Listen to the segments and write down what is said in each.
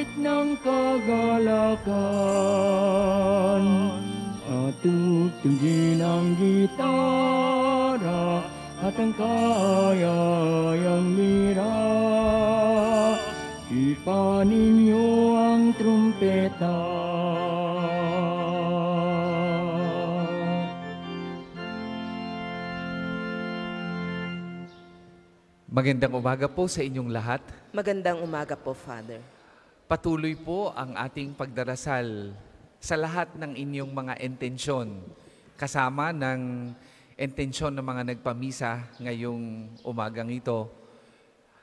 langit ng kagalakan, at tutugin ang gitara at ang kayayang lira. Ipanin niyo ang trumpeta. Magandang umaga po sa inyong lahat. Magandang umaga po, Father. Patuloy po ang ating pagdarasal sa lahat ng inyong mga intensyon, kasama ng intensyon ng mga nagpamisa ngayong umagang ito.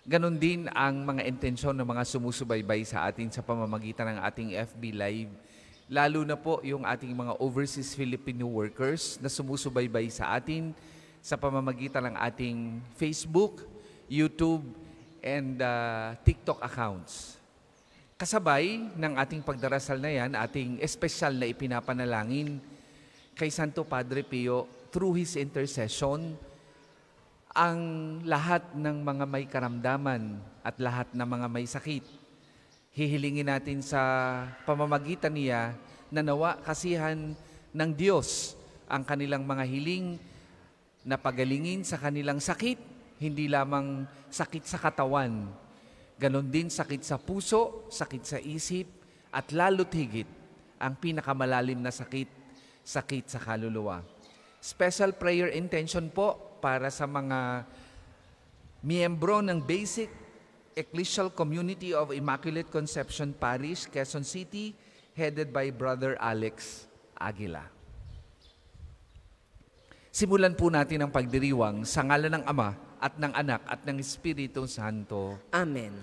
Ganon din ang mga intensyon ng mga sumusubaybay sa atin sa pamamagitan ng ating FB Live, lalo na po yung ating mga overseas Filipino workers na sumusubaybay sa atin sa pamamagitan ng ating Facebook, YouTube, and TikTok accounts. Kasabay ng ating pagdarasal na yan, ating espesyal na ipinapanalangin kay Santo Padre Pio through his intercession, ang lahat ng mga may karamdaman at lahat ng mga may sakit. Hihilingin natin sa pamamagitan niya na nawa kasihan ng Diyos ang kanilang mga hiling na pagalingin sa kanilang sakit, hindi lamang sakit sa katawan, ganon din sakit sa puso, sakit sa isip, at lalo't higit ang pinakamalalim na sakit, sakit sa kaluluwa. Special prayer intention po para sa mga miyembro ng Basic Ecclesial Community of Immaculate Conception Parish, Quezon City, headed by Brother Alex Aguila. Simulan po natin ang pagdiriwang sa ngalan ng Ama, at ng Anak, at ng Espiritu Santo. Amen.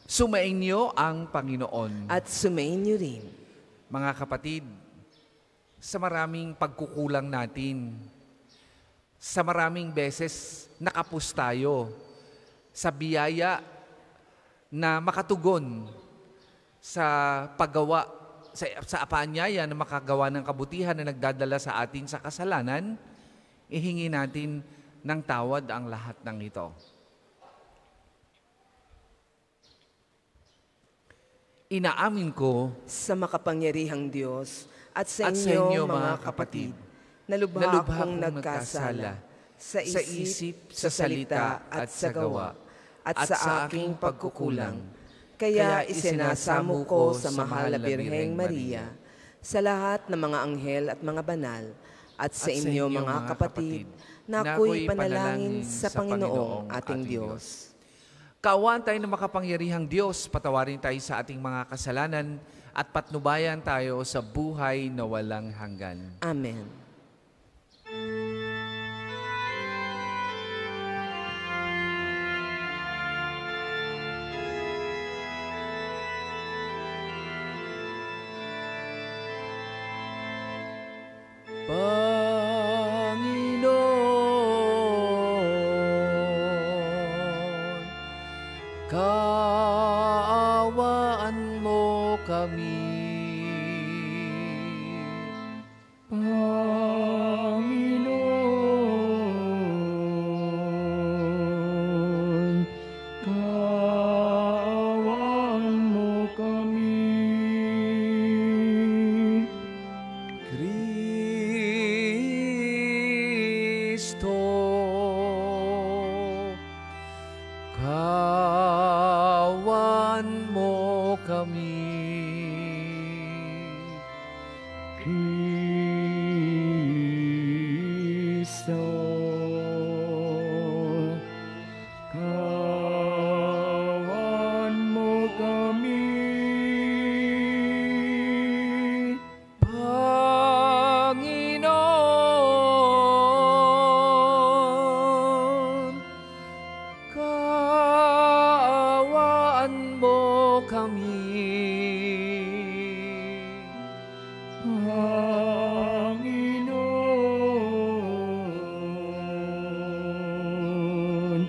Sumainyo ang Panginoon. At sumainyo rin. Mga kapatid, sa maraming pagkukulang natin, sa maraming beses nakapos tayo sa biyaya na makatugon sa paggawa, sa apanyaya na makagawa ng kabutihan na nagdadala sa atin sa kasalanan, ihingi natin ng tawad ang lahat ng ito. Inaamin ko sa makapangyarihang Diyos at sa inyo mga kapatid, na lubha akong nagkasala sa isip, sa salita at sa gawa, at sa aking pagkukulang. Kaya isinasamo ko sa mahal na Birheng Maria, sa lahat ng mga anghel at mga banal, at sa inyo mga kapatid, na ako'y panalangin sa Panginoong ating Diyos. Kaawaan tayo ng makapangyarihang Diyos, patawarin tayo sa ating mga kasalanan at patnubayan tayo sa buhay na walang hanggan. Amen. Kaawaan mo kami. Panginoon, kaawaan mo kami. Kristo, kaawaan mo kami. Kristo, kaawaan mo kami. Panginoon, kaawaan mo kami. Panginoon,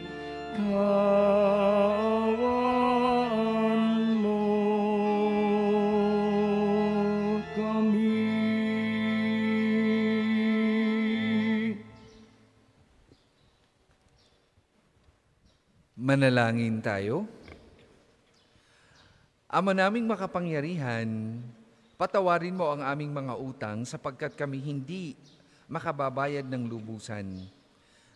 kaawaan mo kami. Manalangin tayo. Ama naming makapangyarihan, patawarin mo ang aming mga utang sapagkat kami hindi makababayad ng lubusan.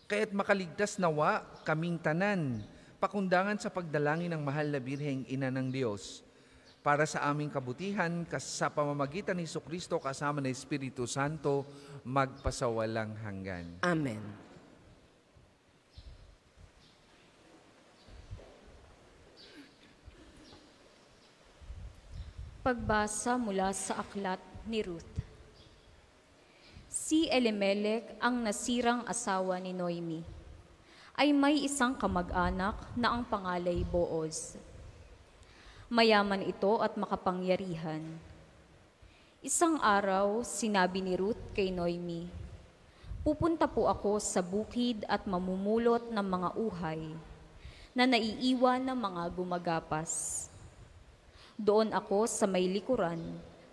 Kaya't makaligtas nawa kaming tanan, pakundangan sa pagdalangin ng mahal na Birheng Ina ng Diyos, para sa aming kabutihan, sa pamamagitan ni Jesucristo kasama ng Espiritu Santo, magpasawalang hanggan. Amen. Pagbasa mula sa aklat ni Ruth. Si Elimelech, ang nasirang asawa ni Noemi, ay may isang kamag-anak na ang pangalay Booz. Mayaman ito at makapangyarihan. Isang araw, sinabi ni Ruth kay Noemi, "Pupunta po ako sa bukid at mamumulot ng mga uhay na naiiwan ng mga gumagapas. Doon ako sa may likuran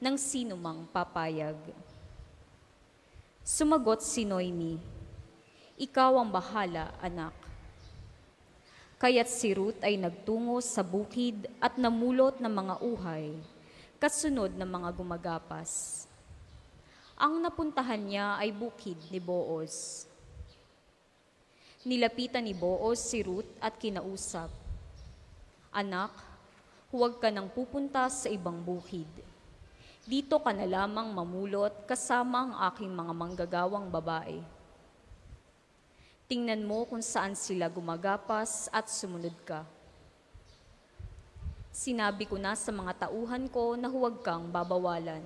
ng sinumang papayag." Sumagot si Noemi, "Ikaw ang bahala, anak." Kaya't si Ruth ay nagtungo sa bukid at namulot ng mga uhay, kasunod ng mga gumagapas. Ang napuntahan niya ay bukid ni Booz. Nilapitan ni Booz si Ruth at kinausap, "Anak, huwag ka nang pupunta sa ibang bukid. Dito ka na lamang mamulot kasama ang aking mga manggagawang babae. Tingnan mo kung saan sila gumagapas at sumunod ka. Sinabi ko na sa mga tauhan ko na huwag kang babawalan."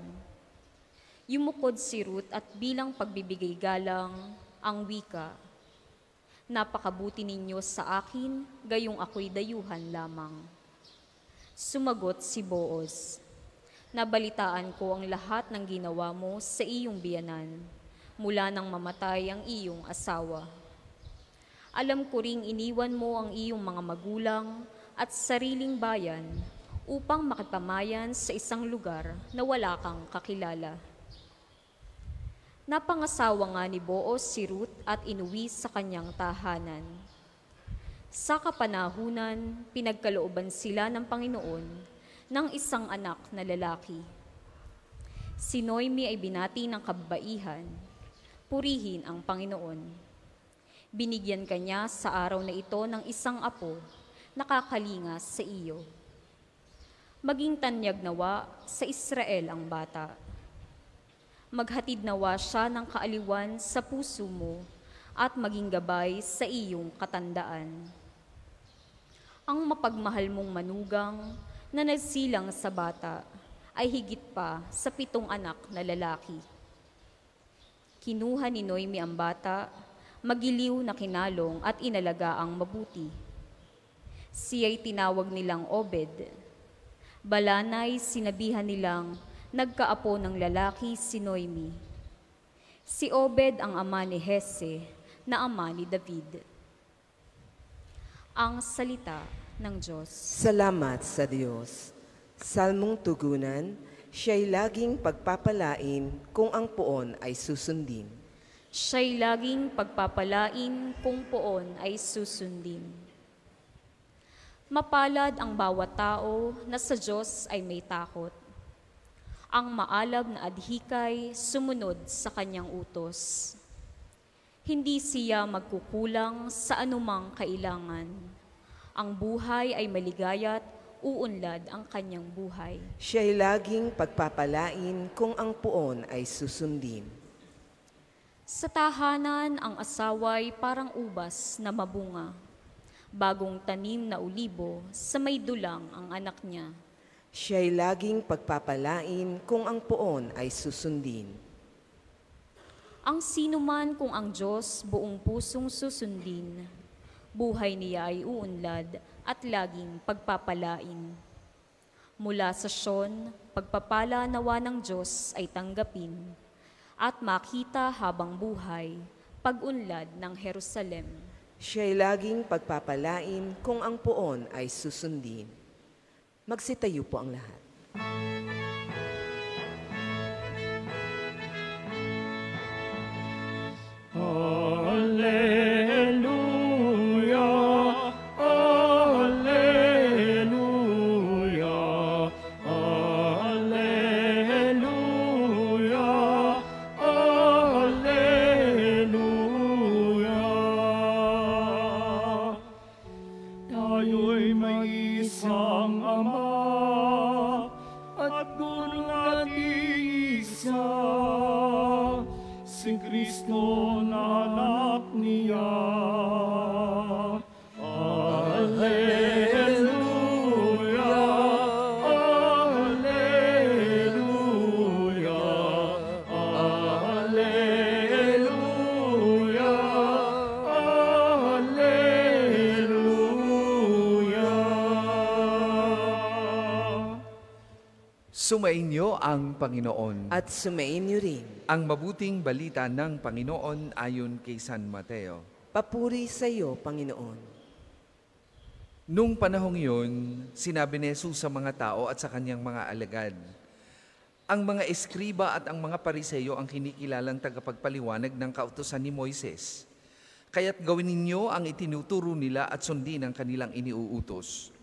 Yumukod si Ruth at bilang pagbibigay galang ang wika, "Napakabuti ninyo sa akin, gayong ako'y dayuhan lamang." Sumagot si Booz, "Nabalitaan ko ang lahat ng ginawa mo sa iyong biyanan, mula nang mamatay ang iyong asawa. Alam ko ring iniwan mo ang iyong mga magulang at sariling bayan upang makipamayan sa isang lugar na wala kang kakilala." Napangasawa nga ni Booz si Ruth at inuwi sa kanyang tahanan. Sa kapanahunan, pinagkalooban sila ng Panginoon ng isang anak na lalaki. Si Noemi ay binati ng kababaihan, "Purihin ang Panginoon." Binigyan kanya sa araw na ito ng isang apo na kakalinga sa iyo. Maging tanyag nawa sa Israel ang bata. Maghatid nawa siya ng kaaliwan sa puso mo at maging gabay sa iyong katandaan. Ang mapagmahal mong manugang na nagsilang sa bata ay higit pa sa 7 anak na lalaki. Kinuha ni Noemi ang bata, magiliw na kinalong at inalagaang mabuti. Siya'y tinawag nilang Obed. Balanay sinabihan nilang nagkaapo ng lalaki si Noemi. Si Obed ang ama ni Hese, na ama ni David. Ang salita ng Diyos. Salamat sa Diyos. Salmong tugunan, siya'y laging pagpapalain kung ang poon ay susundin. Siya'y laging pagpapalain kung poon ay susundin. Mapalad ang bawat tao na sa Diyos ay may takot. Ang maalab na adhikay sumunod sa kanyang utos. Hindi siya magkukulang sa anumang kailangan. Ang buhay ay maligaya't uunlad ang kanyang buhay. Siya'y laging pagpapalain kung ang poon ay susundin. Sa tahanan, ang asaway parang ubas na mabunga. Bagong tanim na ulibo, sa may dulang ang anak niya. Siya'y laging pagpapalain kung ang poon ay susundin. Ang sinuman kung ang Diyos buong pusong susundin, buhay niya ay uunlad at laging pagpapalain. Mula sa Sion, pagpapala nawa ng Diyos ay tanggapin at makita habang buhay, pag-unlad ng Jerusalem. Siya'y laging pagpapalain kung ang poon ay susundin. Magsitayo po ang lahat. Alleluia, alleluia, si Kristo na anak niya. Alleluia, Alleluia, Alleluia, Alleluia. Sumainyo ang Panginoon. At sumainyo rin. Ang mabuting balita ng Panginoon ayon kay San Mateo. Papuri sa iyo, Panginoon. Nung panahong yun, sinabi ni Jesus sa mga tao at sa kanyang mga alagad, ang mga eskriba at ang mga pariseyo ang kinikilalang tagapagpaliwanag ng kautusan ni Moises. Kaya't gawin ninyo ang itinuturo nila at sundin ang kanilang iniuutos.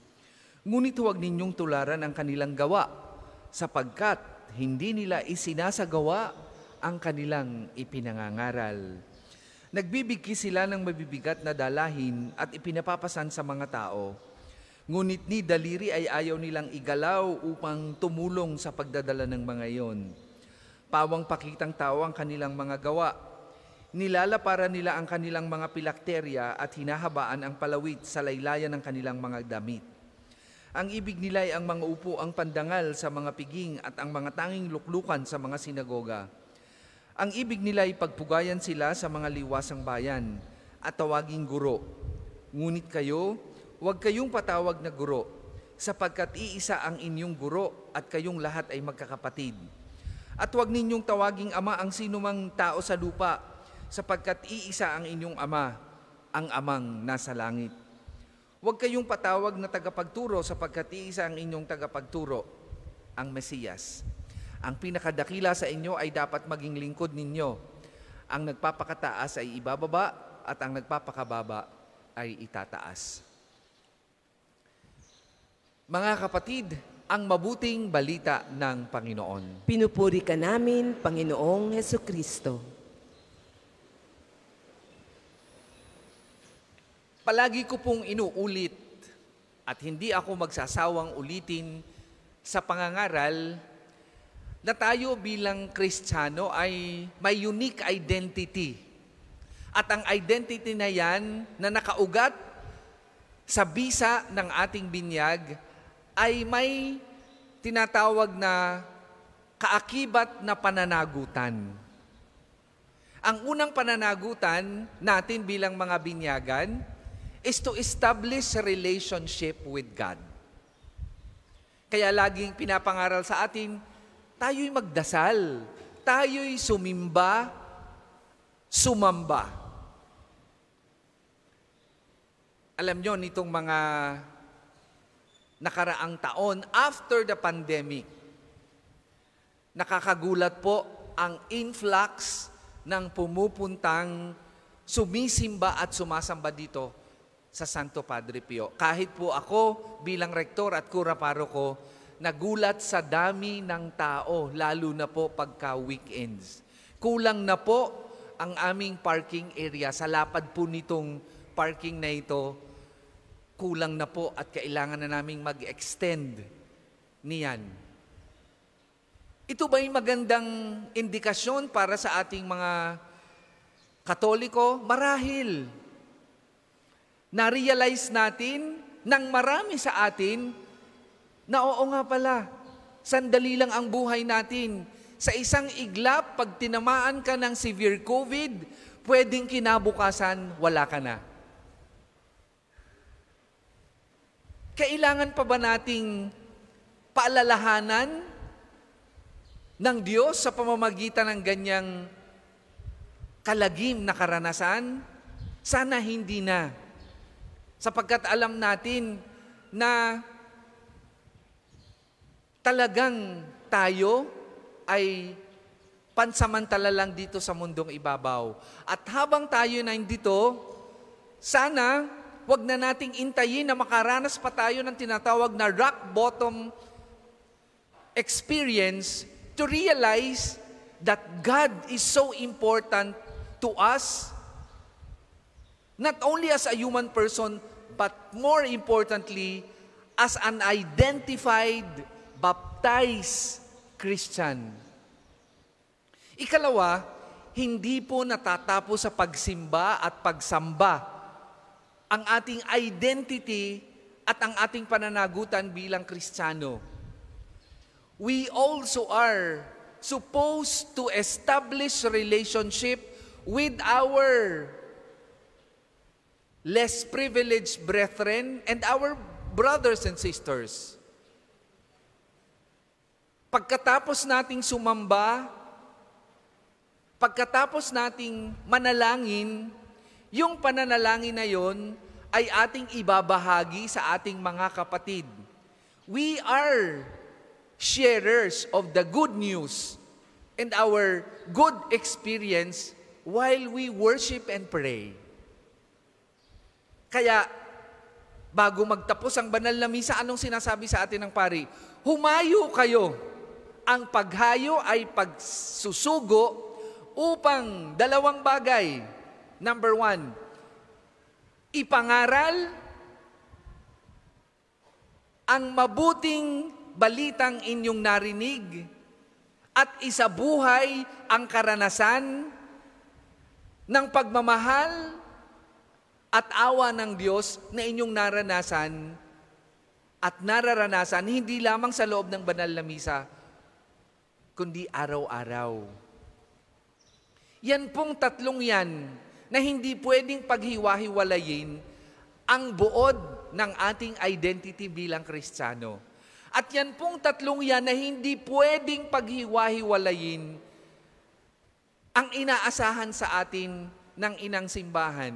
Ngunit huwag ninyong tularan ang kanilang gawa, sapagkat hindi nila isinasagawa ang kanilang ipinangangaral. Nagbibigki sila ng mabibigat na dalahin at ipinapapasan sa mga tao. Ngunit ni daliri ay ayaw nilang igalaw upang tumulong sa pagdadala ng mga iyon. Pawang pakitang tao ang kanilang mga gawa. Nilalapara nila ang kanilang mga pilakterya at hinahabaan ang palawit sa laylayan ng kanilang mga damit. Ang ibig nila ay ang mga upo ang pandangal sa mga piging at ang mga tanging luklukan sa mga sinagoga. Ang ibig nila ay pagpugayan sila sa mga liwasang bayan at tawaging guro. Ngunit kayo, huwag kayong patawag na guro, sapagkat iisa ang inyong guro at kayong lahat ay magkakapatid. At huwag ninyong tawaging ama ang sinumang tao sa lupa, sapagkat iisa ang inyong ama, ang amang nasa langit. Huwag kayong patawag na tagapagturo, sapagkat iisa ang inyong tagapagturo, ang Mesiyas. Ang pinakadakila sa inyo ay dapat maging lingkod ninyo. Ang nagpapakataas ay ibababa at ang nagpapakababa ay itataas. Mga kapatid, ang mabuting balita ng Panginoon. Pinupuri ka namin, Panginoong Hesukristo. Palagi ko pong inuulit at hindi ako magsasawang ulitin sa pangangaral na tayo bilang Kristiyano ay may unique identity. At ang identity na yan na nakaugat sa bisa ng ating binyag ay may tinatawag na kaakibat na pananagutan. Ang unang pananagutan natin bilang mga binyagan is to establish a relationship with God. Kaya laging pinapangaral sa atin, tayo'y magdasal, tayo'y sumimba, sumamba. Alam nyo, nitong mga nakaraang taon, after the pandemic, nakakagulat po ang influx ng pumupuntang sumisimba at sumasamba dito sa Santo Padre Pio. Kahit po ako bilang rektor at kura paroko, nagulat sa dami ng tao, lalo na po pagka weekends. Kulang na po ang aming parking area. Sa lapad po nitong parking na ito, kulang na po at kailangan na naming mag-extend niyan. Ito ba'y magandang indikasyon para sa ating mga Katoliko? Marahil. Na-realize natin ng marami sa atin na oo nga pala, sandali lang ang buhay natin. Sa isang iglap, pag tinamaan ka ng severe COVID, pwedeng kinabukasan, wala ka na. Kailangan pa ba nating paalalahanan ng Diyos sa pamamagitan ng ganyang kalagim na karanasan? Sana hindi na. Sapagkat alam natin na talagang tayo ay pansamantala lang dito sa mundong ibabaw. At habang tayo na dito, sana wag na nating intayin na makaranas pa tayo ng tinatawag na rock bottom experience to realize that God is so important to us, not only as a human person, but more importantly, as an identified baptized Christian. Ikalawa, hindi po natatapos sa pagsimba at pagsamba ang ating identity at ang ating pananagutan bilang Kristiyano. We also are supposed to establish relationship with our less privileged brethren and our brothers and sisters. Pagkatapos nating sumamba, pagkatapos nating manalangin, yung pananalangin na yon ay ating ibabahagi sa ating mga kapatid. We are sharers of the good news and our good experience while we worship and pray. Kaya, bago magtapos ang banal na misa, anong sinasabi sa atin ng pari? Humayo kayo. Ang paghayo ay pagsusugo upang dalawang bagay. Number 1, ipangaral ang mabuting balitang inyong narinig at isabuhay ang karanasan ng pagmamahal at awa ng Diyos na inyong naranasan at nararanasan hindi lamang sa loob ng banal na misa, kundi araw-araw. Yan pong tatlong yan na hindi pwedeng paghiwa-hiwalayin ang buod ng ating identity bilang Kristiyano. At yan pong tatlong yan na hindi pwedeng paghiwa-hiwalayin ang inaasahan sa atin ng inang simbahan.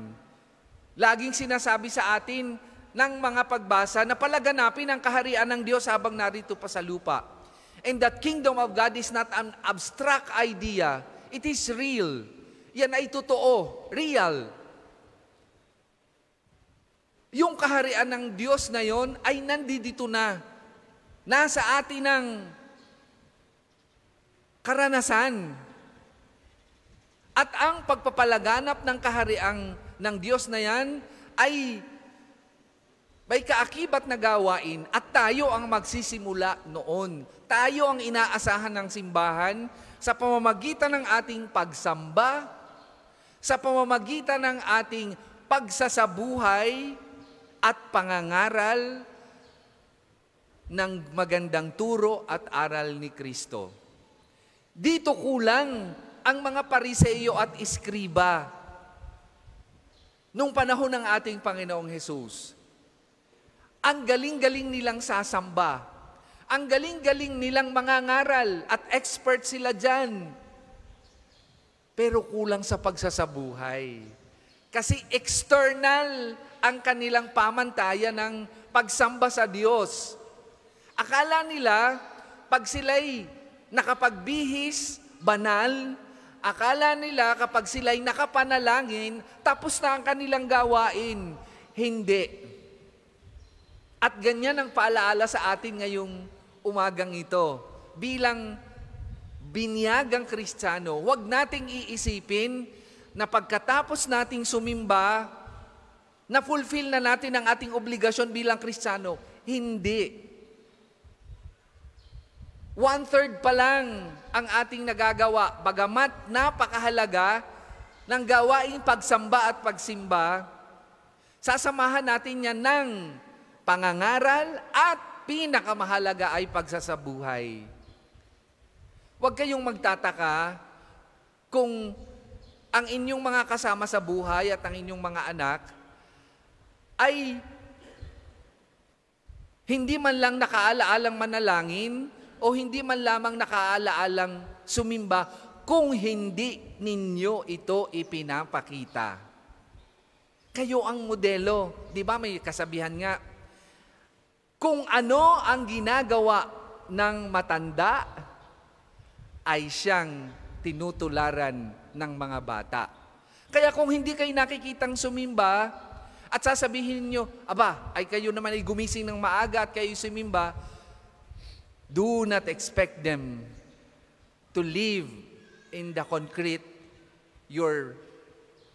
Laging sinasabi sa atin ng mga pagbasa na palaganapin ang kaharian ng Diyos habang narito pa sa lupa. And that kingdom of God is not an abstract idea. It is real. Yan ay totoo, real. Yung kaharian ng Diyos na yon ay nandito na. Nasa atin ang karanasan. At ang pagpapalaganap ng kaharian ng Diyos na yan ay may kaakibat na gawain at tayo ang magsisimula noon. Tayo ang inaasahan ng simbahan sa pamamagitan ng ating pagsamba, sa pamamagitan ng ating pagsasabuhay at pangangaral ng magandang turo at aral ni Kristo. Dito kulang ang mga Pariseo at Iskriba nung panahon ng ating Panginoong Hesus. Ang galing-galing nilang sasamba. Ang galing-galing nilang mangangaral at expert sila dyan. Pero kulang sa pagsasabuhay. Kasi external ang kanilang pamantayan ng pagsamba sa Diyos. Akala nila, pag sila'y nakapagbihis, banal, akala nila kapag sila'y nakapanalangin, tapos na ang kanilang gawain. Hindi. At ganyan ang paalaala sa atin ngayong umagang ito. Bilang binyagang Kristiyano, huwag nating iisipin na pagkatapos nating sumimba, na-fulfill na natin ang ating obligasyon bilang Kristiyano. Hindi. 1/3 pa lang ang ating nagagawa. Bagamat napakahalaga ng gawaing pagsamba at pagsimba, sasamahan natin yan ng pangangaral at pinakamahalaga ay pagsasabuhay. Huwag kayong magtataka kung ang inyong mga kasama sa buhay at ang inyong mga anak ay hindi man lang nakaala-alang manalangin o hindi man lamang nakaala-alang sumimba kung hindi ninyo ito ipinapakita. Kayo ang modelo. Di ba may kasabihan nga, kung ano ang ginagawa ng matanda, ay siyang tinutularan ng mga bata. Kaya kung hindi kayo nakikitang sumimba, at sasabihin niyo, aba, ay kayo naman ay gumising ng maaga at kayo sumimba, do not expect them to live in the concrete your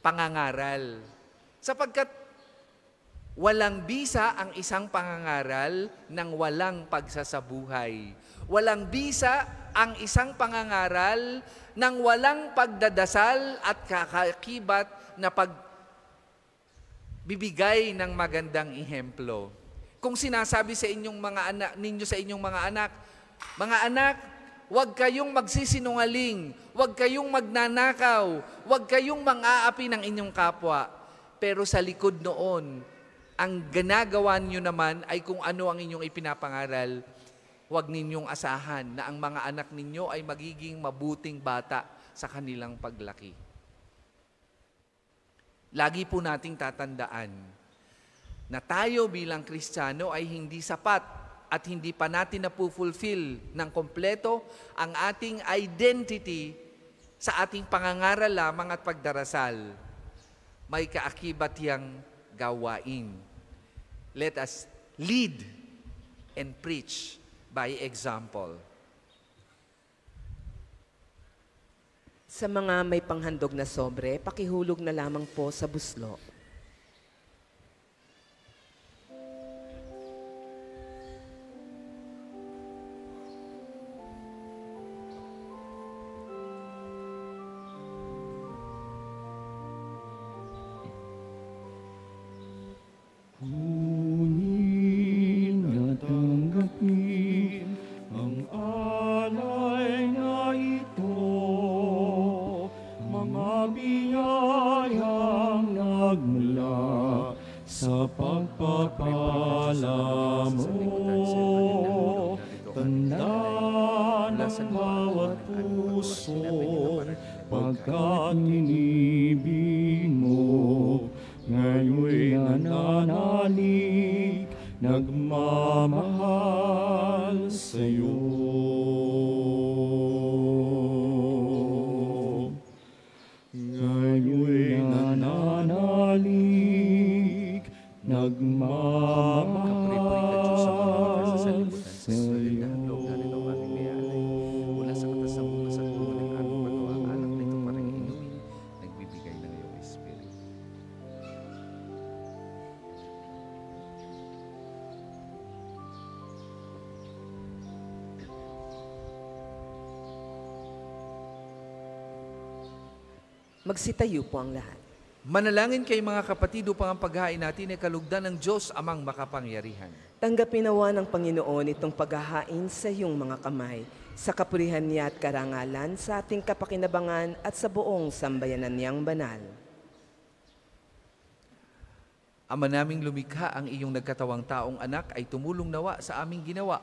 pangangaral. Sapagkat Walang bisa ang isang pangangaral ng walang pagsasabuhay. Walang bisa ang isang pangangaral ng walang pagdadasal at kakakibat na pagbibigay ng magandang ihemplo. Kung sinasabi sa inyong mga anak, ninyo sa inyong mga anak, huwag kayong magsisinungaling, huwag kayong magnanakaw, huwag kayong mang-aapi ng inyong kapwa. Pero sa likod noon, ang ginagawa niyo naman ay kung ano ang inyong ipinapangaral. Huwag ninyong asahan na ang mga anak ninyo ay magiging mabuting bata sa kanilang paglaki. Lagi po nating tatandaan na tayo bilang Kristiyano ay hindi sapat at hindi pa natin napufulfill ng kompleto ang ating identity sa ating pangangaral lamang at pagdarasal. May kaakibat yang gawain. Let us lead and preach by example. Sa mga may panghandog na sobre, pakihulog na lamang po sa buslo. Kunin at tanggapin ang alay na ito, mga biyayang nagmula sa pagpapala mo. Tandaan ang bawat puso pagkat inibig mo. Ngayon'y nananalig, nagmamahal sa'yo. Ngayon'y nananalig, nagmamahal sa'yo. Mula sa katasang sa tuwa ng aming pagawa, anak na ito parang inumin, nagbibigay ng iyong Espiritu. Magsitayo po ang lahat. Manalangin kay mga kapatid upang ang paghahain natin ay kalugdan ng Diyos amang makapangyarihan. Tanggapin nawa ng Panginoon itong paghahain sa iyong mga kamay, sa kapurihan niya at karangalan, sa ating kapakinabangan at sa buong sambayanan niyang banal. Ama naming lumikha, ang iyong nagkatawang taong anak ay tumulong nawa sa aming ginawa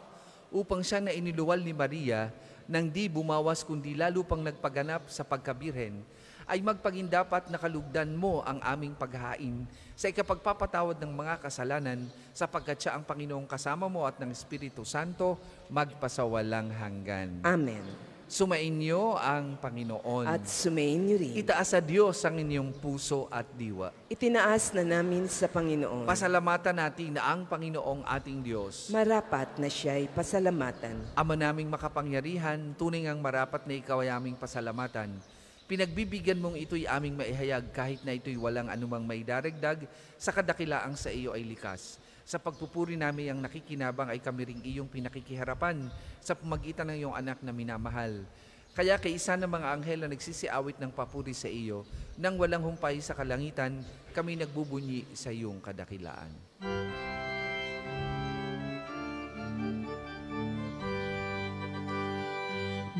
upang siya na iniluwal ni Maria nang di bumawas kundi lalo pang nagpaganap sa pagkabirhen, ay magpagindapat na kalugdan mo ang aming paghahain sa ikapagpapatawad ng mga kasalanan sapagkat siya ang Panginoong kasama mo at ng Espiritu Santo magpasawalang hanggan. Amen. Sumainyo ang Panginoon. At sumayin niyo rin. Itaas sa Diyos ang inyong puso at diwa. Itinaas na namin sa Panginoon. Pasalamatan natin na ang Panginoong ating Diyos. Marapat na siya'y pasalamatan. Ama naming makapangyarihan, tunay ngang marapat na ikaw ay aming pasalamatan. Pinagbibigyan mong ito'y aming maihayag kahit na ito'y walang anumang maidaragdag sa kadakilaang sa iyo ay likas. Sa pagpupuri namin ang nakikinabang ay kami ring iyong pinakikiharapan sa pamagitan ng iyong anak na minamahal. Kaya kaisa ng mga anghel na nagsisiawit ng papuri sa iyo, nang walang humpay sa kalangitan, kami nagbubunyi sa iyong kadakilaan.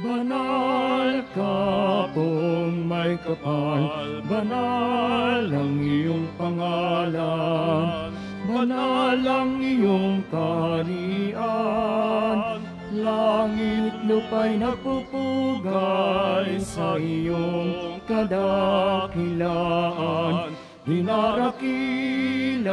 Banal ka pong may kapal, banal ang iyong pangalan, banal ang iyong kaharian, langit lupa'y nagpupugay sa iyong kadakilaan. Dinarakilan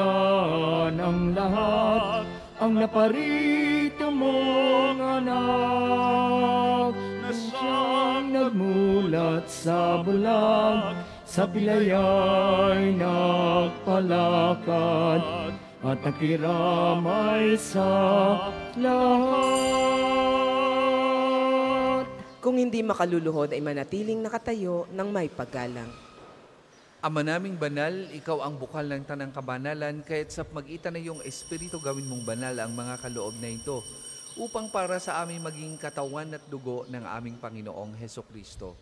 ang lahat, ang naparito mong anak, na siyang nagmulat sa bulag, sa pilaya'y nagpalakad, at nakiramay sa lahat. Kung hindi makaluluhod ay manatiling nakatayo ng may paggalang. Ama naming banal, ikaw ang bukal ng tanang kabanalan, kaya't sa magitan na iyong Espiritu gawin mong banal ang mga kaloob na ito, upang para sa aming maging katawan at dugo ng aming Panginoong Heso Kristo.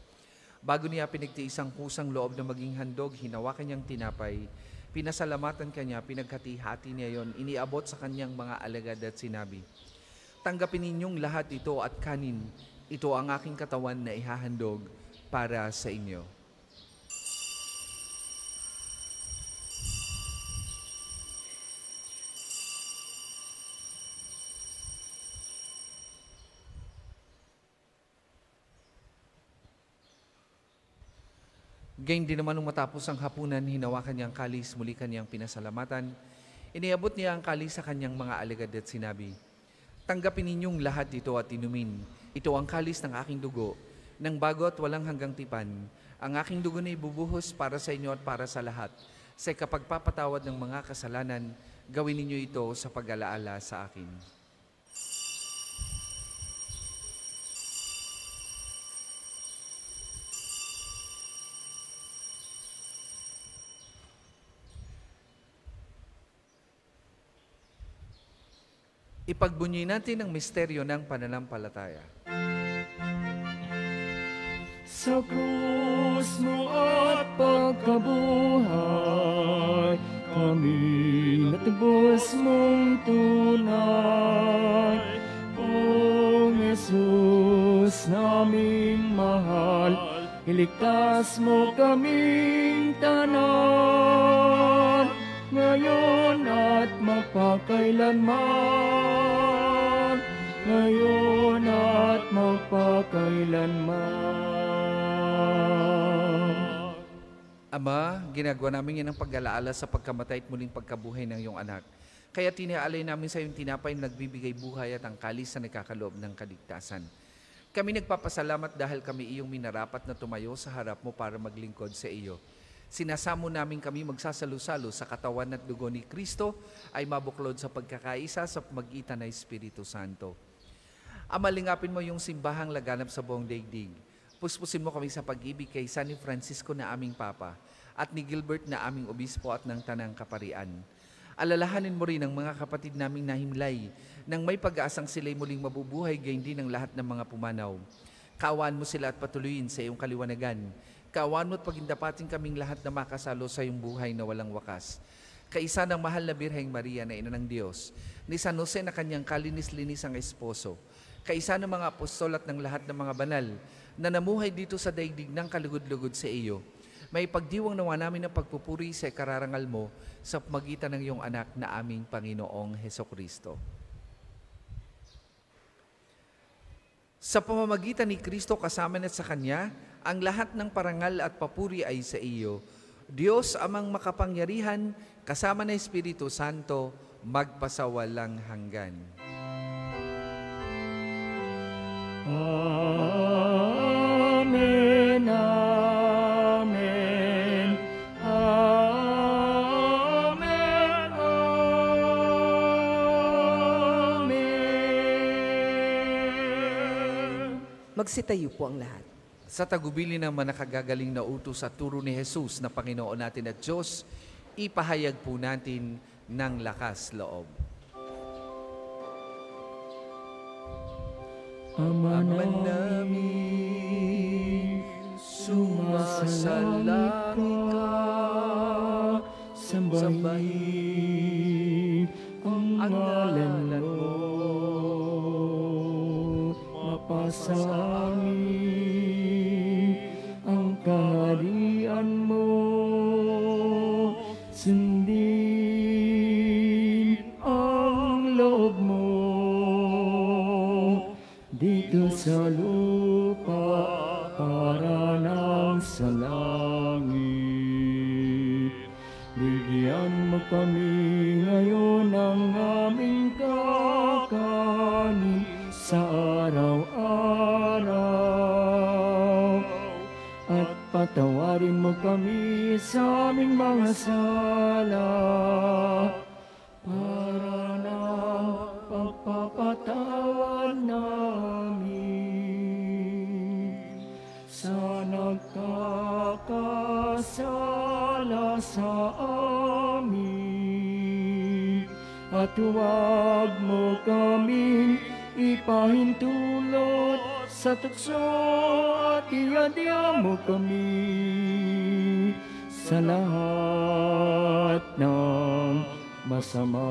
Bago niya pinagtiis ang kusang loob na maging handog, hinawakan niyang tinapay, pinasalamatan kanya, pinaghati-hati niya yon, iniabot sa kanyang mga alagad at sinabi, "Tanggapin ninyong lahat ito at kanin, ito ang aking katawan na ihahandog para sa inyo." Gayun din naman nung matapos ang hapunan, hinawakan niya ang kalis, muli kanyang pinasalamatan. Iniabot niya ang kalis sa kanyang mga alagad at sinabi, "Tanggapin ninyong lahat ito at inumin. Ito ang kalis ng aking dugo, ng bago at walang hanggang tipan. Ang aking dugo na ibubuhos para sa inyo at para sa lahat. Sa kapagpapatawad ng mga kasalanan, gawin ninyo ito sa pag-alaala sa akin." Ipagbunyi natin ang misteryo ng pananampalataya. Sa krus mo at pagkabuhay, kami natubos mong tunay. O Jesus naming mahal, iligtas mo kaming tanan, ngayon at magpakailanman, ngayon at magpakailanman. Ama, ginagawa namin yan ang pag-alaala sa pagkamatay at muling pagkabuhay ng iyong anak. Kaya tinaalay namin sa iyong tinapay na nagbibigay buhay at ang kalis na nagkakaloob ng kaligtasan. Kami nagpapasalamat dahil kami iyong minarapat na tumayo sa harap mo para maglingkod sa iyo. Sinasamo namin kami magsasalo-salo sa katawan at dugo ni Kristo ay mabuklod sa pagkakaisa sa magitan ng Espiritu Santo. Ama, lingapin mo yung simbahang laganap sa buong daigdig. Puspusin mo kami sa pag-ibig kay San Francisco na aming Papa at ni Gilbert na aming Obispo at ng Tanang Kaparian. Alalahanin mo rin ang mga kapatid naming nahimlay nang may pag-aasang sila'y muling mabubuhay, gayon din ang lahat ng mga pumanaw. Kaawaan mo sila at patuloyin sa iyong kaliwanagan. Kaawaan mo at pagindapatin kaming lahat na makasalo sa iyong buhay na walang wakas. Kaisa ng mahal na Birheng Maria na Ina ng Diyos, ni San Jose na kanyang kalinis-linis ang esposo, kaisa ng mga apostol at ng lahat ng mga banal na namuhay dito sa daigdig ng kalugod-lugod sa iyo, may pagdiwang nawa namin ang pagpupuri sa kararangal mo sa magitan ng iyong anak na aming Panginoong Heso Kristo. Sa pamamagitan ni Kristo kasama na sa Kanya, ang lahat ng parangal at papuri ay sa iyo, Diyos amang makapangyarihan, kasama ng Espiritu Santo, magpasawalang hanggan. Amen, amen, amen, amen. Magsitayo po ang lahat. Sa tagubili ng manakagagaling na utos at turo ni Jesus na Panginoon natin at Diyos, ipahayag po natin ng lakas loob. Ama namin, sumasalangit ka, sambahin ang ngalan mo, mapasa amin ang kaharian mo, sundin ang loob mo dito sa lupa para nang sa langit. Bigyan mo kami ngayon ng aming kakanin sa araw-araw, at patawarin mo kami sa aming mga sala para ng pagpapatawad namin sa nagkakasala. sala sa amin. At huwag mo kaming ipahintulot sa tukso at iadya mo kami sa lahat ng masama.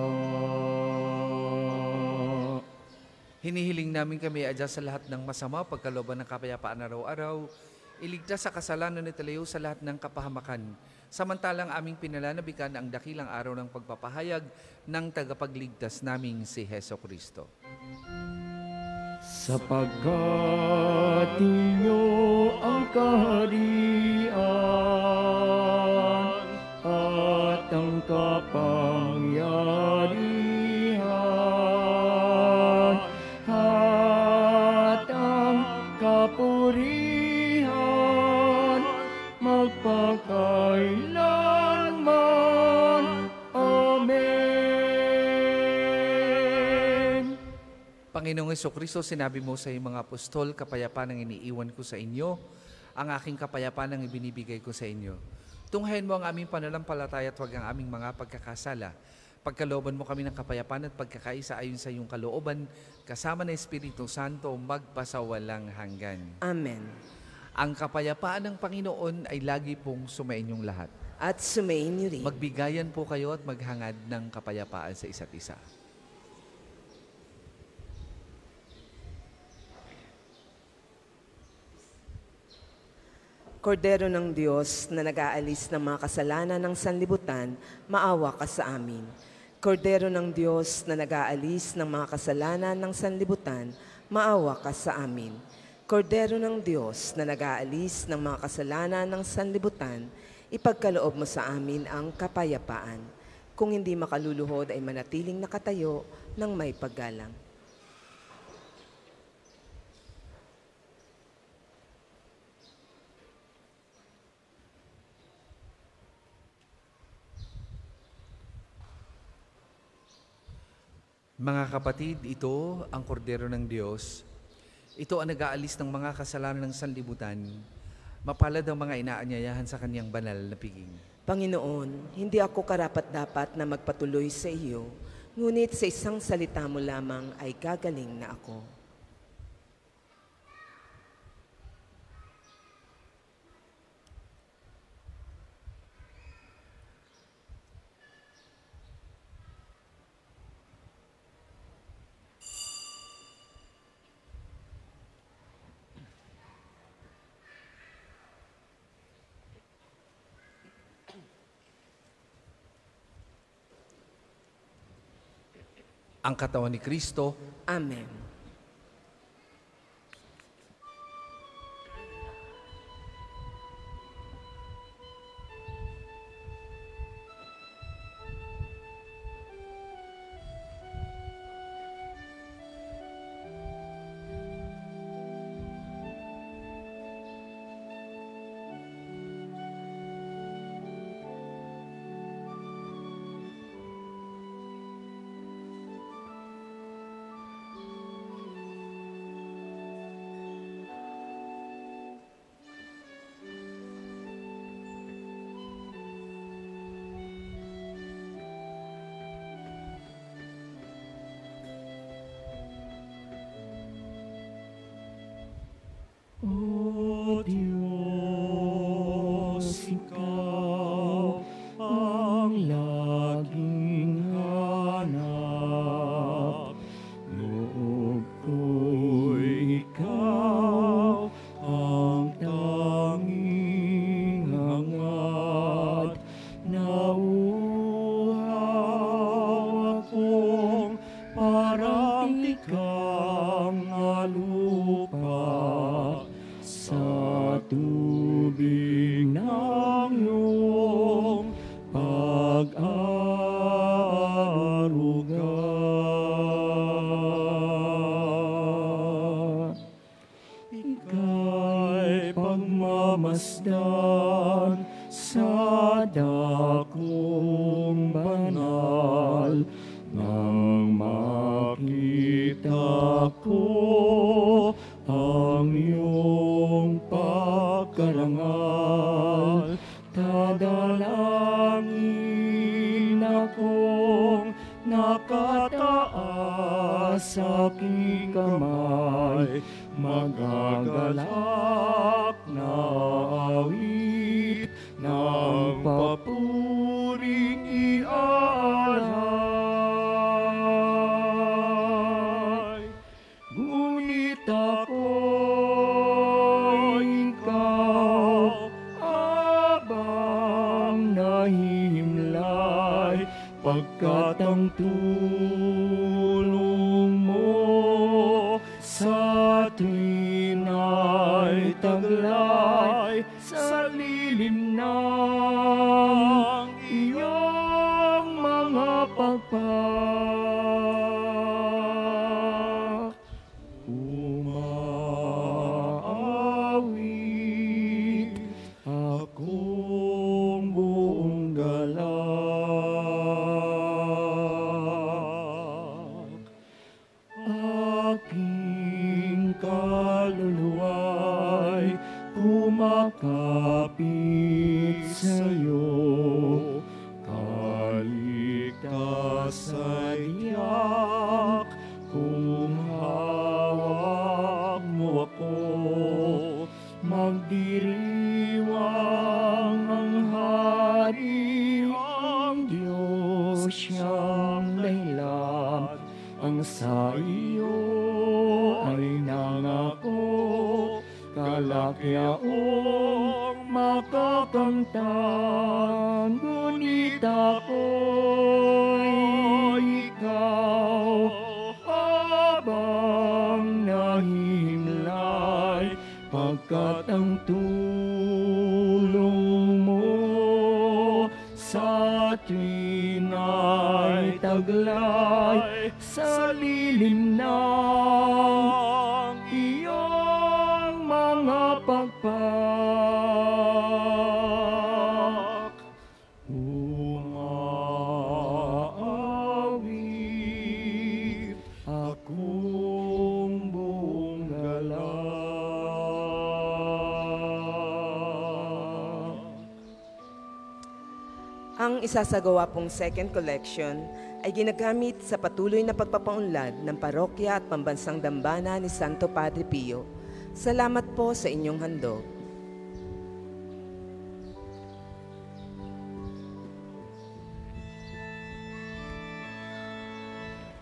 Hinihiling namin kami adya sa lahat ng masama, pagkalooban ng kapayapaan araw-araw, iligtas sa kasalanan at ilayo sa lahat ng kapahamakan. Samantalang aming pinalanabikan ang dakilang araw ng pagpapahayag ng tagapagligtas naming si Heso Kristo. Sapagkat inyo ang kaharian at ang kapangyarihan at ang kapurihan magpakailanman. Amen. Panginoong Hesukristo, sinabi mo sa iyong mga apostol, kapayapaan ang iniiwan ko sa inyo, ang aking kapayapaan ang ibinibigay ko sa inyo. Tunghayin mo ang aming pananampalataya at huwag ang aming mga pagkakasala. Pagkalooban mo kami ng kapayapaan at pagkakaisa ayon sa iyong kalooban, kasama ng Espiritu Santo, magpasawalang hanggan. Amen. Ang kapayapaan ng Panginoon ay lagi pong sumainyong lahat. At sumayin niyo rin. Magbigayan po kayo at maghangad ng kapayapaan sa isa't isa. Kordero ng Diyos na nag-aalis ng mga kasalanan ng sanlibutan, maawa ka sa amin. Kordero ng Diyos na nag-aalis ng mga kasalanan ng sanlibutan, maawa ka sa amin. Kordero ng Diyos na nag-aalis ng mga kasalanan ng sanlibutan, ipagkaloob mo sa amin ang kapayapaan. Kung hindi makaluluhod ay manatiling nakatayo ng may paggalang. Mga kapatid, ito ang kordero ng Diyos. Ito ang nag-aalis ng mga kasalanan ng sanlibutan. Mapalad ang mga inaanyayahan sa kanyang banal na piging. Panginoon, hindi ako karapat-dapat na magpatuloy sa iyo, ngunit sa isang salita mo lamang ay gagaling na ako. Ang katawan ni Kristo. Amen. O Diyos, Ikaw ang laging hanap. Loob ko'y Ikaw ang tanging hangad. Nauuhaw akong parang tikang na lupa sa tubig ng iyong pag-aaruga. Ika'y pagmamasdan sa dakong banal nang makita ko ang iyong pagkarangal. Tadala nasa aking kamay, magagalak na awit ng papuring ialay. Ngunit ako'y ikaw habang nahihimlay, pagkat ang tulong mo sa tuwin ay taglay sa lilim ng iyong mga pagpak. Umaawit akong buong galak, aking kaluluwa'y kumakapit sa'yo, kaligtasan tiyak kung hawak mo ako. Magdiriwang ang hari, ang Diyos siyang dahilan, ang sa iyo ay nangako, kalakyaong makakamtan. Ngunit ako'y ikaw habang nahihimlay, pagkat ang tulong mo sa tuwin ay taglay sa lilim ng iyong mga pagpak. Umaawit akong buong galak. Ang isasagawa pong second collection ay ginagamit sa patuloy na pagpapaunlad ng parokya at pambansang dambana ni Santo Padre Pio. Salamat po sa inyong handog.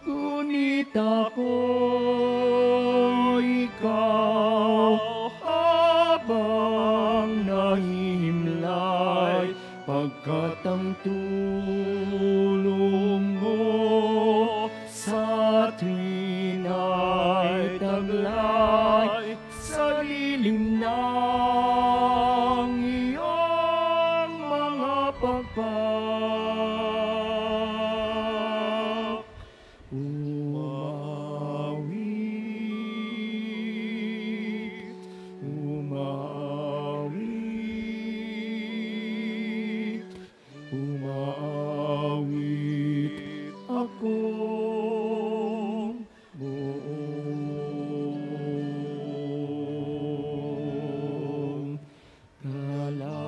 Ngunit ako'y ikaw habang nahihimlay, pagkat ang tulong mo sa tuwin ay taglay sa lilim ng iyong mga pagpak. Umawit, umawit, umaawit akong buong galak.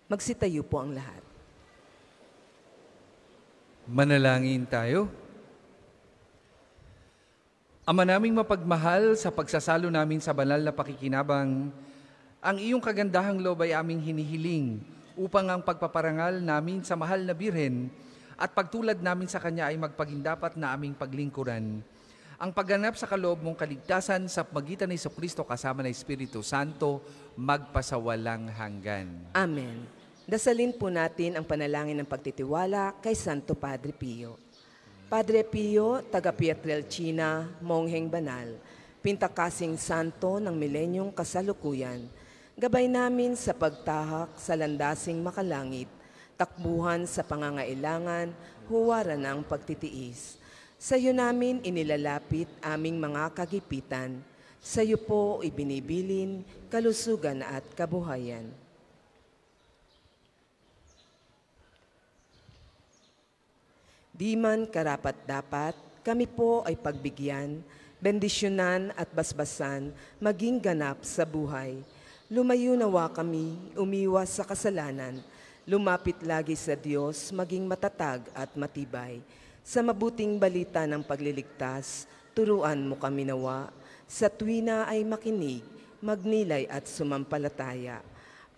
Magsitayo po ang lahat. Manalangin tayo. Ama naming mapagmahal, sa pagsasalo namin sa banal na pakikinabang, ang iyong kagandahang loob ay aming hinihiling upang ang pagpaparangal namin sa mahal na Birhen at pagtulad namin sa Kanya ay magpagindapat na aming paglingkuran. ang pagganap sa kaloob mong kaligtasan sa pagitan ni Jesucristo kasama ng Espiritu Santo, magpasawalang hanggan. Amen. Dasalin po natin ang panalangin ng pagtitiwala kay Santo Padre Pio. Padre Pio, taga Pietrelcina, mongheng banal, pintakasing santo ng milenyong kasalukuyan, gabay namin sa pagtahak sa landasing makalangit, takbuhan sa pangangailangan, huwaran ng pagtitiis. Sa iyo namin inilalapit aming mga kagipitan. Sa iyo po ibinibilin kalusugan at kabuhayan. Di man karapat-dapat, kami po ay pagbigyan, bendisyonan at basbasan, maging ganap sa buhay. Lumayo nawa kami, umiwas sa kasalanan, lumapit lagi sa Diyos, maging matatag at matibay. Sa mabuting balita ng pagliligtas, turuan mo kami nawa. Sa tuwina ay makinig, magnilay at sumampalataya.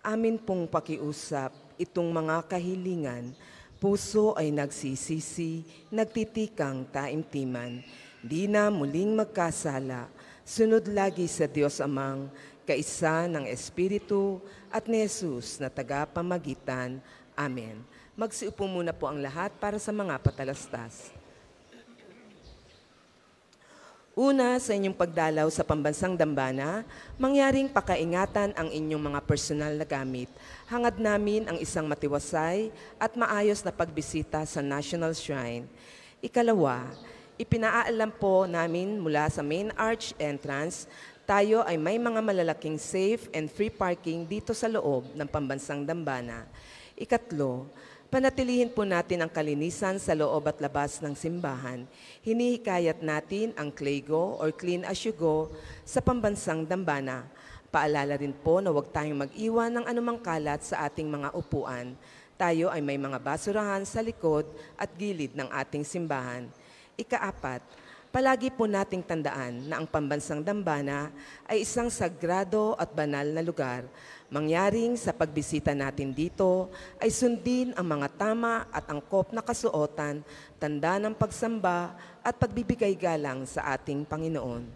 Amin pong pakiusap itong mga kahilingan. Puso ay nagsisisi, nagtitikang taimtiman. Di na muling magkasala. Sunod lagi sa Diyos Amang, kaisa ng Espiritu at ni Jesus na tagapamagitan. Amen. Magsiupo muna po ang lahat para sa mga patalastas. Una, sa inyong pagdalaw sa pambansang dambana, mangyaring pakaingatan ang inyong mga personal na gamit. Hangad namin ang isang matiwasay at maayos na pagbisita sa National Shrine. Ikalawa, ipinaalam po namin mula sa main arch entrance, tayo ay may mga malalaking safe and free parking dito sa loob ng pambansang dambana. Ikatlo, panatilihin po natin ang kalinisan sa loob at labas ng simbahan. Hinihikayat natin ang Clego or Clean as You Go sa pambansang dambana. Paalala rin po na huwag tayong mag-iwan ng anumang kalat sa ating mga upuan. Tayo ay may mga basurahan sa likod at gilid ng ating simbahan. Ikaapat, palagi po nating tandaan na ang pambansang dambana ay isang sagrado at banal na lugar. Mangyaring sa pagbisita natin dito ay sundin ang mga tama at angkop na kasuotan, tanda ng pagsamba at pagbibigay galang sa ating Panginoon.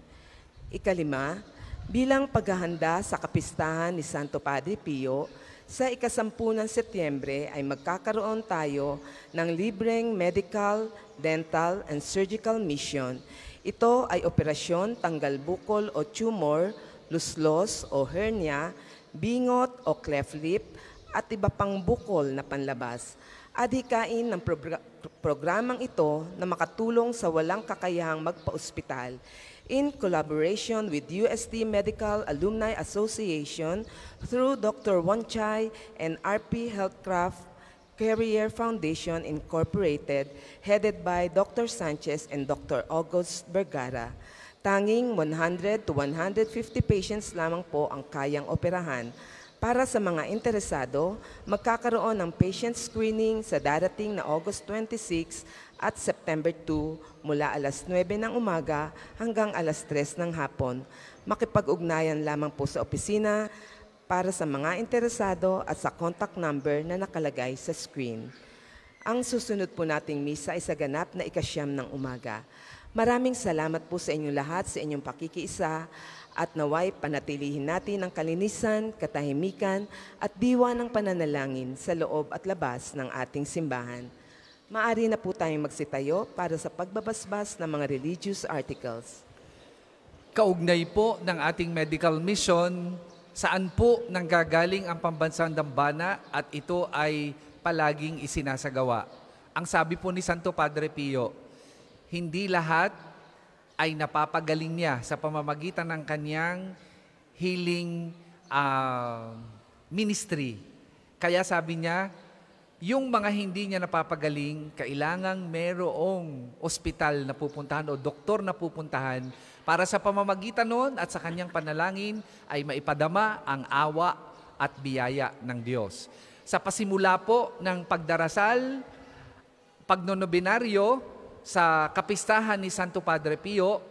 Ikalima, bilang paghahanda sa kapistahan ni Santo Padre Pio, sa ika-10 ng Setyembre ay magkakaroon tayo ng libreng medical, dental, and surgical mission. Ito ay operasyon tanggal bukol o tumor, luslos o hernia, bingot o cleft lip, at iba pang bukol na panlabas. Adhikain ng programang ito na makatulong sa walang kakayahang magpa-ospital in collaboration with UST Medical Alumni Association through Dr. Wonchai and RP Healthcraft Career Foundation Incorporated, headed by Dr. Sanchez and Dr. August Vergara. Tanging 100 to 150 patients lamang po ang kayang operahan. Para sa mga interesado, magkakaroon ng patient screening sa darating na August 26 at September 2 mula alas 9 ng umaga hanggang alas 3 ng hapon. Makipag-ugnayan lamang po sa opisina para sa mga interesado at sa contact number na nakalagay sa screen. Ang susunod po nating misa ay sa ganap na ika-9 ng umaga. Maraming salamat po sa inyong lahat sa inyong pakikiisa at naway panatilihin natin ang kalinisan, katahimikan at diwa ng pananalangin sa loob at labas ng ating simbahan. Maaari na po tayong magsitayo para sa pagbabasbas ng mga religious articles. Kaugnay po ng ating medical mission, saan po nanggagaling ang pambansang dambana at ito ay palaging isinasagawa. Ang sabi po ni Santo Padre Pio, hindi lahat ay napapagaling niya sa pamamagitan ng kanyang healing ministry. Kaya sabi niya, yung mga hindi niya napapagaling, kailangang merong ospital na pupuntahan o doktor na pupuntahan para sa pamamagitan noon at sa kanyang panalangin ay maipadama ang awa at biyaya ng Diyos. Sa pasimula po ng pagdarasal, pagnonobinaryo, sa kapistahan ni Santo Padre Pio,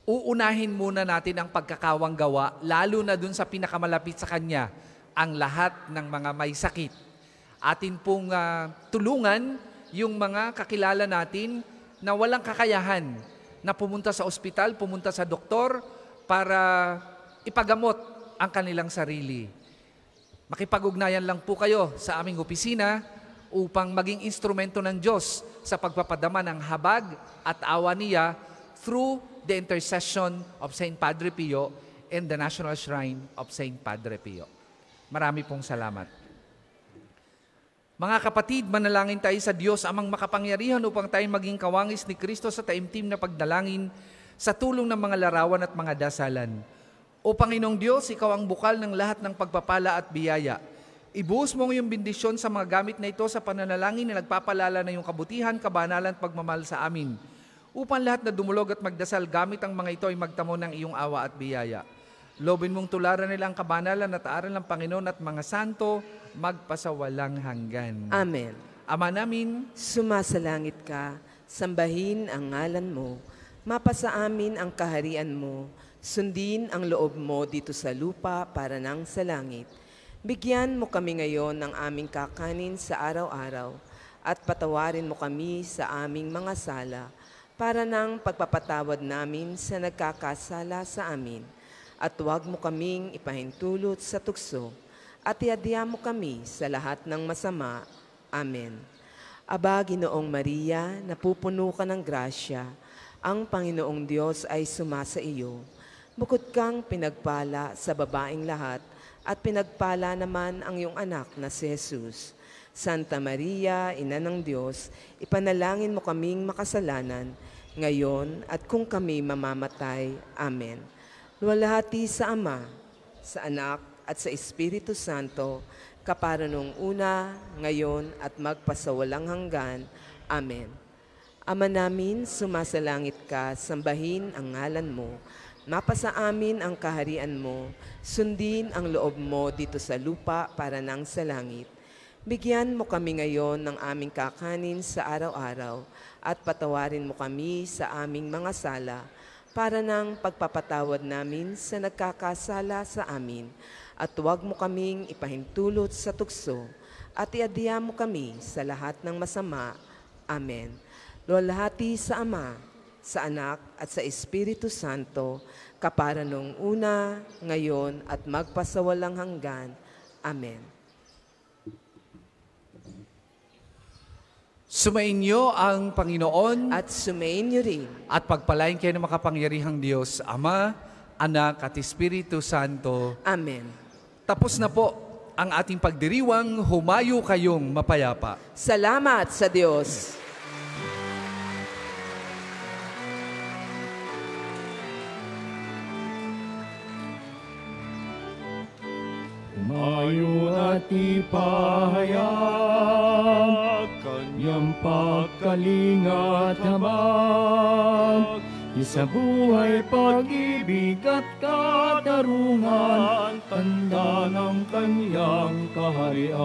uunahin muna natin ang pagkakawang gawa, lalo na dun sa pinakamalapit sa kanya, ang lahat ng mga may sakit. Atin pong tulungan yung mga kakilala natin na walang kakayahan na pumunta sa ospital, pumunta sa doktor para ipagamot ang kanilang sarili. Makipag-ugnayan lang po kayo sa aming opisina upang maging instrumento ng Diyos sa pagpapadama ng habag at awa niya through the intercession of Saint Padre Pio and the National Shrine of Saint Padre Pio. Marami pong salamat. Mga kapatid, manalangin tayo sa Diyos amang makapangyarihan upang tayo maging kawangis ni Kristo sa taimtim na pagdalangin sa tulong ng mga larawan at mga dasalan. O Panginoong Diyos, Ikaw ang bukal ng lahat ng pagpapala at biyaya. Ibuhos mo ngayong bendisyon sa mga gamit na ito sa pananalangin na nagpapalala na iyong kabutihan, kabanalan at pagmamahal sa amin. Upang lahat na dumulog at magdasal gamit ang mga ito ay magtamo ng iyong awa at biyaya. Lobin mong tularan nila ang kabanalan at aral ng Panginoon at mga santo magpasawalang hanggan. Amen. Ama namin, Sumasalangit ka, sambahin ang ngalan mo, mapasa amin ang kaharian mo, sundin ang loob mo dito sa lupa para nang sa langit. Bigyan mo kami ngayon ng aming kakanin sa araw-araw at patawarin mo kami sa aming mga sala para nang pagpapatawad namin sa nagkakasala sa amin. At huwag mo kaming ipahintulot sa tukso at iadya mo kami sa lahat ng masama. Amen. Aba, Ginoong Maria, napupuno ka ng grasya, ang Panginoong Diyos ay sumasa iyo. Bukod kang pinagpala sa babaeng lahat, at pinagpala naman ang iyong anak na si Jesus. Santa Maria, Ina ng Diyos, ipanalangin mo kaming makasalanan, ngayon at kung kami mamamatay. Amen. Luwalhati sa Ama, sa Anak, at sa Espiritu Santo, kapara nung una, ngayon, at magpasawalang hanggan. Amen. Ama namin, sumasalangit ka, sambahin ang ngalan mo. Mapasa amin ang kaharian mo, sundin ang loob mo dito sa lupa para nang sa langit. Bigyan mo kami ngayon ng aming kakanin sa araw-araw at patawarin mo kami sa aming mga sala para nang pagpapatawad namin sa nagkakasala sa amin. At huwag mo kaming ipahintulot sa tukso at iadya mo kami sa lahat ng masama. Amen. Luwalhati sa Ama, sa Anak, at sa Espiritu Santo, kapara nung una, ngayon, at magpasawalang hanggan. Amen. sumainyo ang Panginoon At sumainyo rin. at pagpalain kayo ng makapangyarihang Diyos, Ama, Anak, at Espiritu Santo. Amen. Tapos na po ang ating pagdiriwang, humayo kayong mapayapa. Salamat sa Diyos. Humayo at ipahayag kanyang pagkalinga at habag. Isa buhay, pag-ibig at katarungan, tanda ng kanyang kaharian.